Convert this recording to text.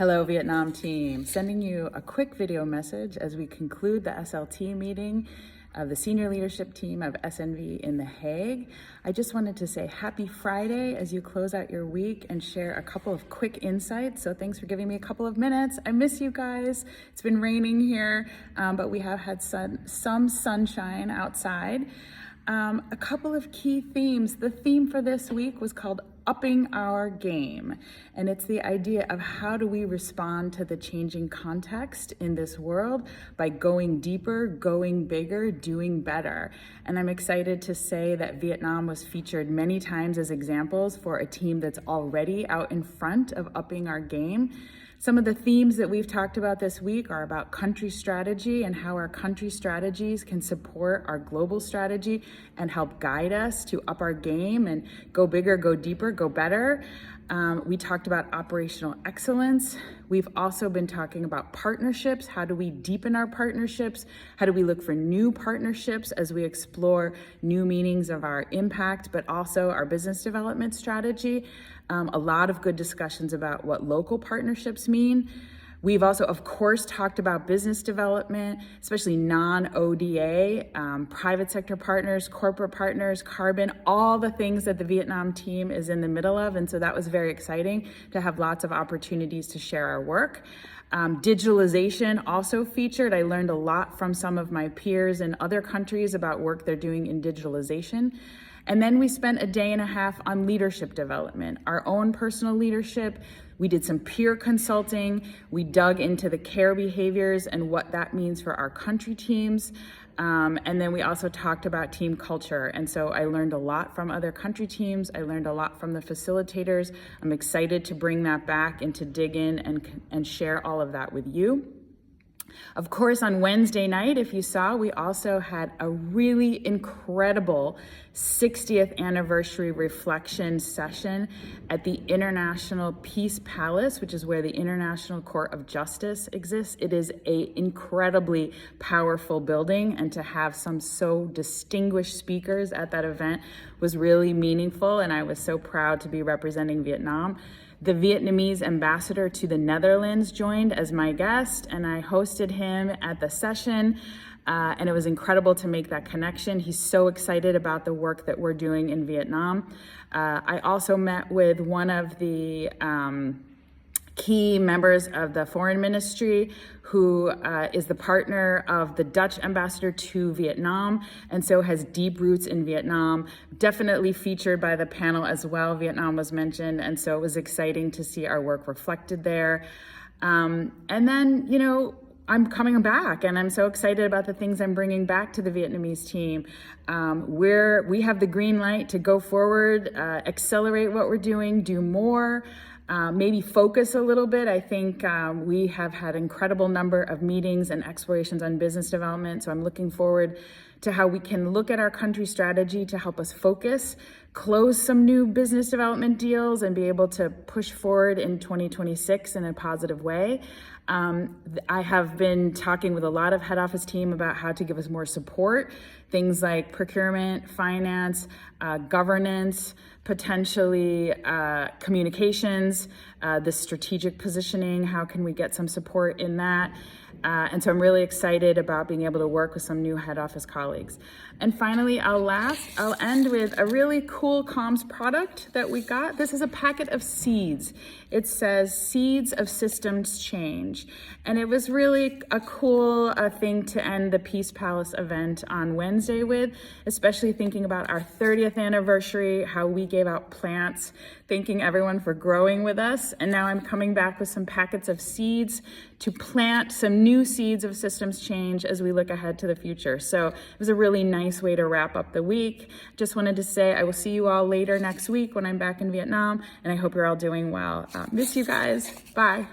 Hello, Vietnam team. Sending you a quick video message as we conclude the SLT meeting of the senior leadership team of SNV in The Hague. I just wanted to say happy Friday as you close out your week and share a couple of quick insights. So thanks for giving me a couple of minutes. I miss you guys. It's been raining here, but we have had some sunshine outside. A couple of key themes. The theme for this week was called Upping Our Game. And it's the idea of how do we respond to the changing context in this world by going deeper, going bigger, doing better. And I'm excited to say that Vietnam was featured many times as examples for a team that's already out in front of upping our game. Some of the themes that we've talked about this week are about country strategy and how our country strategies can support our global strategy and help guide us to up our game and go bigger, go deeper, go better. We talked about operational excellence. We've also been talking about partnerships. How do we deepen our partnerships? How do we look for new partnerships as we explore new meanings of our impact, but also our business development strategy? A lot of good discussions about what local partnerships mean. We've also, of course, talked about business development, especially non-ODA, private sector partners, corporate partners, carbon, all the things that the Vietnam team is in the middle of. And so that was very exciting to have lots of opportunities to share our work. Digitalization also featured. I learned a lot from some of my peers in other countries about work they're doing in digitalization. And then we spent a day and a half on leadership development, our own personal leadership. We did some peer consulting. We dug into the care behaviors and what that means for our country teams. And then we also talked about team culture. And so I learned a lot from other country teams. I learned a lot from the facilitators. I'm excited to bring that back and to dig in and share all of that with you. Of course, on Wednesday night, if you saw, we also had a really incredible 60th anniversary reflection session at the International Peace Palace, which is where the International Court of Justice exists. It is an incredibly powerful building, and to have some so distinguished speakers at that event was really meaningful, and I was so proud to be representing Vietnam. The Vietnamese ambassador to the Netherlands joined as my guest, and I hosted him at the session, and it was incredible to make that connection. He's so excited about the work that we're doing in Vietnam. I also met with one of the key members of the foreign ministry who is the partner of the Dutch ambassador to Vietnam and so has deep roots in Vietnam, definitely featured by the panel as well. Vietnam was mentioned, and so it was exciting to see our work reflected there. And then, you know, I'm coming back and I'm so excited about the things I'm bringing back to the Vietnamese team. We have the green light to go forward, accelerate what we're doing, do more. Maybe focus a little bit. I think we have had an incredible number of meetings and explorations on business development. So I'm looking forward to how we can look at our country strategy to help us focus, close some new business development deals, and be able to push forward in 2026 in a positive way. I have been talking with a lot of head office team about how to give us more support, things like procurement, finance, governance, potentially communications, the strategic positioning, how can we get some support in that? And so I'm really excited about being able to work with some new head office colleagues. And finally, I'll end with a really cool comms product that we got. This is a packet of seeds. It says Seeds of Systems Change. And it was really a cool thing to end the Peace Palace event on Wednesday with, especially thinking about our 30th anniversary, how we gave out plants, thanking everyone for growing with us. And now I'm coming back with some packets of seeds to plant some new seeds of systems change as we look ahead to the future. So it was a really nice way to wrap up the week. Just wanted to say I will see you all later next week when I'm back in Vietnam, and I hope you're all doing well. Miss you guys. Bye.